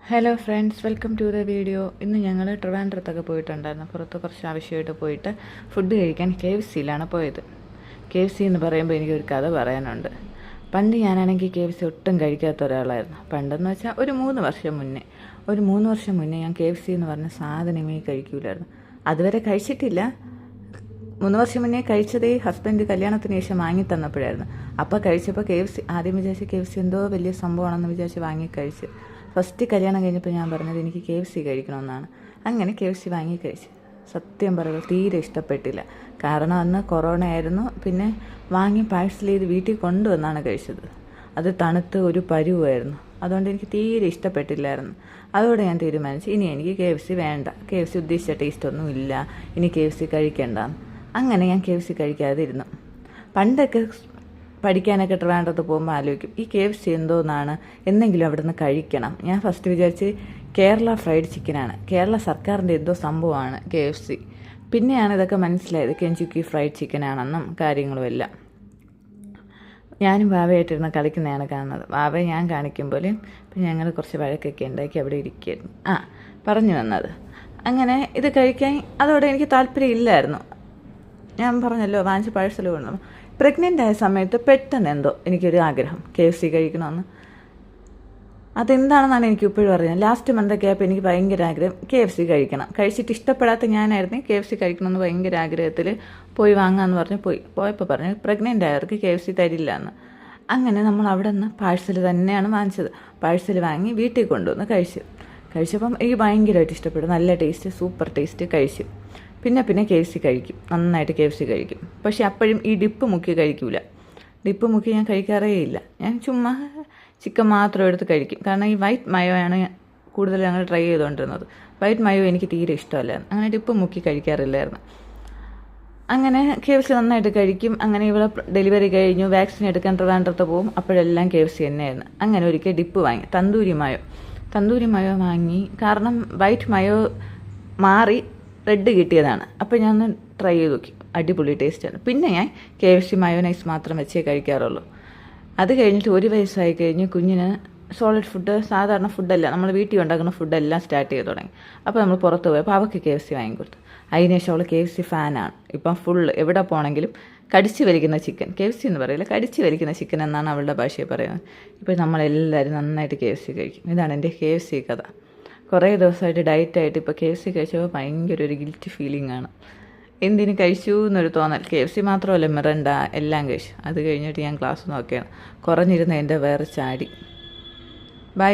Hello friends, welcome to the video. ഇന്ന് ഞങ്ങൾ ട്രിവാൻഡ്രത്തൊക്കെ പോയിട്ടുണ്ടായിരുന്നു. പുറത്ത് കുറച്ച് ആവശ്യമായിട്ട് പോയിട്ട് ഫുഡ് കഴിക്കാൻ KFCയിലാണ് പോയത്. KFC എന്ന് പറയുമ്പോൾ എനിക്കൊരു കഥ പറയാനുണ്ട്. പണ്ട് ഞാനാണെങ്കിൽ KFC ഒട്ടും കഴിക്കാത്ത ഒരാളായിരുന്നു. പണ്ടെന്ന് വെച്ചാൽ ഒരു 3 വർഷം മുന്നേ ഞാൻ KFC എന്ന് പറഞ്ഞ സാധനമേ കഴിക്കൂലായിരുന്നു. അതുവരെ കഴിച്ചിട്ടില്ല. 3 വർഷം മുന്നേ കഴിച്ചതേ ഹസ്ബൻഡ് കല്യാണത്തിന് ശേഷം വാങ്ങി തന്നപ്പോഴായിരുന്നു. അപ്പോൾ കഴിച്ചപ്പോൾ KFC ആദ്യം വിചാരിച്ച് KFC എന്തോ വലിയ സംഭവമാണെന്ന് വിചാരിച്ച് വാങ്ങിക്കഴിച്ച്. ഫസ്റ്റ് കല്യാണം കഴിഞ്ഞപ്പോൾ ഞാൻ പറഞ്ഞത് എനിക്ക് KFC കഴിക്കണമെന്നാണ്. അങ്ങനെ KFC വാങ്ങി കഴിച്ച്. സത്യം പറയുക തീരെ ഇഷ്ടപ്പെട്ടില്ല. കാരണം അന്ന് കൊറോണ ആയിരുന്നു. പിന്നെ വാങ്ങി പാഴ്സൽ ചെയ്ത് വീട്ടിൽ കൊണ്ടുവന്നാണ് കഴിച്ചത്. അത് തണുത്ത് ഒരു പരുവായിരുന്നു. അതുകൊണ്ട് എനിക്ക് തീരെ ഇഷ്ടപ്പെട്ടില്ലായിരുന്നു. അതോടെ ഞാൻ തീരുമാനിച്ചു ഇനി എനിക്ക് KFC വേണ്ട, KFC ഉദ്ദേശിച്ച ടേസ്റ്റൊന്നും ഇല്ല, ഇനി KFC കഴിക്കേണ്ട. അങ്ങനെ ഞാൻ KFC കഴിക്കാതിരുന്നു. പണ്ടൊക്കെ പഠിക്കാനൊക്കെ ട്രിവാൻഡ്രത്ത് പോകുമ്പോൾ ആലോചിക്കും ഈ KFC എന്തോന്നാണ്, എന്തെങ്കിലും അവിടെ നിന്ന് കഴിക്കണം. ഞാൻ ഫസ്റ്റ് വിചാരിച്ച് കേരള ഫ്രൈഡ് ചിക്കനാണ്, കേരള സർക്കാരിൻ്റെ എന്തോ സംഭവമാണ് KFC. പിന്നെയാണ് ഇതൊക്കെ മനസ്സിലായത് കെഞ്ചുക്കി ഫ്രൈഡ് ചിക്കനാണെന്നും കാര്യങ്ങളും എല്ലാം. ഞാനും വാവയായിട്ടിരുന്ന് കളിക്കുന്നതാണ് കാണുന്നത്. വാവയെ ഞാൻ കാണിക്കുമ്പോൾ പിന്നെ ഞങ്ങൾ കുറച്ച് വഴക്കൊക്കെ ഉണ്ടാക്കി അവിടെ ഇരിക്കുകയായിരുന്നു. പറഞ്ഞു വന്നത് അങ്ങനെ ഇത് കഴിക്കാൻ അതോടെ എനിക്ക് താല്പര്യം ഇല്ലായിരുന്നു. ഞാൻ പറഞ്ഞല്ലോ വാങ്ങിച്ച് പാഴ്സൽ കൊണ്ടു. പ്രഗ്നൻ്റ് ആയ സമയത്ത് പെട്ടെന്ന് എന്തോ എനിക്കൊരു ആഗ്രഹം KFC കഴിക്കണമെന്ന്. അതെന്താണെന്നാണ് എനിക്ക് ഇപ്പോഴും അറിയാം. ലാസ്റ്റ് മന്തൊക്കെ ആയപ്പോൾ എനിക്ക് ഭയങ്കര ആഗ്രഹം KFC കഴിക്കണം. കഴിച്ചിട്ട് ഇഷ്ടപ്പെടാത്ത ഞാനായിരുന്നു KFC കഴിക്കണമെന്ന് ഭയങ്കര ആഗ്രഹത്തിൽ പോയി വാങ്ങാമെന്ന് പറഞ്ഞ് പോയപ്പോൾ പറഞ്ഞു പ്രഗ്നൻ്റ് ആയവർക്ക് KFC തരില്ല എന്ന്. അങ്ങനെ നമ്മൾ അവിടെ നിന്ന് പാഴ്സൽ തന്നെയാണ് വാങ്ങിച്ചത്. പാഴ്സൽ വാങ്ങി വീട്ടിൽ കൊണ്ടുവന്ന് കഴിച്ചപ്പം എനിക്ക് ഭയങ്കരമായിട്ട് ഇഷ്ടപ്പെട്ടു. നല്ല ടേസ്റ്റ്, സൂപ്പർ ടേസ്റ്റ്. കഴിച്ചു. പിന്നെ KFC കഴിക്കും, നന്നായിട്ട് KFC കഴിക്കും. പക്ഷേ അപ്പോഴും ഈ ഡിപ്പ് മുക്കി കഴിക്കില്ല. ഡിപ്പ് മുക്കി ഞാൻ കഴിക്കാറേ ഇല്ല. ഞാൻ ചുമ്മാ ചിക്കൻ മാത്രം എടുത്ത് കഴിക്കും. കാരണം ഈ വൈറ്റ് മയോ ആണ് കൂടുതൽ ഞങ്ങൾ ട്രൈ ചെയ്തുകൊണ്ടിരുന്നത്. വൈറ്റ് മയോ എനിക്ക് തീരെ ഇഷ്ടമല്ലായിരുന്നു. അങ്ങനെ ഡിപ്പ് മുക്കി കഴിക്കാറില്ലായിരുന്നു. അങ്ങനെ KFC നന്നായിട്ട് കഴിക്കും. അങ്ങനെ ഇവിടെ ഡെലിവറി കഴിഞ്ഞു, വാക്സിൻ എടുക്കാൻ ട്രിവാൻഡ്രത്ത് പോകും. അപ്പോഴെല്ലാം KFC തന്നെയായിരുന്നു. അങ്ങനെ ഒരിക്കൽ ഡിപ്പ് വാങ്ങി, തന്തൂരി മയോ വാങ്ങി. കാരണം വൈറ്റ് മയോ മാറി റെഡ് കിട്ടിയതാണ്. അപ്പോൾ ഞാൻ ഒന്ന് ട്രൈ ചെയ്ത് നോക്കി, അടിപൊളി ടേസ്റ്റാണ്. പിന്നെ ഞാൻ KFC മയോനൈസ് മാത്രം വെച്ചേ കഴിക്കാറുള്ളൂ. അത് കഴിഞ്ഞിട്ട് 1 വയസ്സായി കഴിഞ്ഞ് കുഞ്ഞിന് സോളിഡ് ഫുഡ്, സാധാരണ ഫുഡല്ല, നമ്മൾ വീട്ടിൽ ഉണ്ടാക്കുന്ന ഫുഡെല്ലാം സ്റ്റാർട്ട് ചെയ്ത് തുടങ്ങി. അപ്പോൾ നമ്മൾ പുറത്ത് പോയപ്പോൾ അവൾക്ക് KFC വാങ്ങിക്കൊടുത്തു. അതിനുശേഷം അവൾ KFC ഫാനാണ്. ഇപ്പം ഫുള്ള് എവിടെ പോകണമെങ്കിലും കടിച്ച് വലിക്കുന്ന ചിക്കൻ, KFC എന്ന് പറയില്ല, കടിച്ച് വലിക്കുന്ന ചിക്കൻ എന്നാണ് അവളുടെ ഭാഷയിൽ പറയുന്നത്. ഇപ്പോൾ നമ്മളെല്ലാവരും നന്നായിട്ട് KFC കഴിക്കും. ഇതാണ് എൻ്റെ KFC കഥ. കുറേ ദിവസമായിട്ട് ഡയറ്റായിട്ട് ഇപ്പോൾ KFC കഴിച്ചപ്പോൾ ഭയങ്കര ഒരു ഗിൽറ്റി ഫീലിംഗ് ആണ്. എന്തിനു കഴിച്ചു എന്നൊരു തോന്നൽ. KFC മാത്രമല്ല, മിറണ്ട എല്ലാം കഴിച്ചു. അത് കഴിഞ്ഞിട്ട് ഞാൻ ക്ലാസ് നോക്കിയാണ്. കുറഞ്ഞിരുന്ന എൻ്റെ വേറെ ചാടി. ബൈ.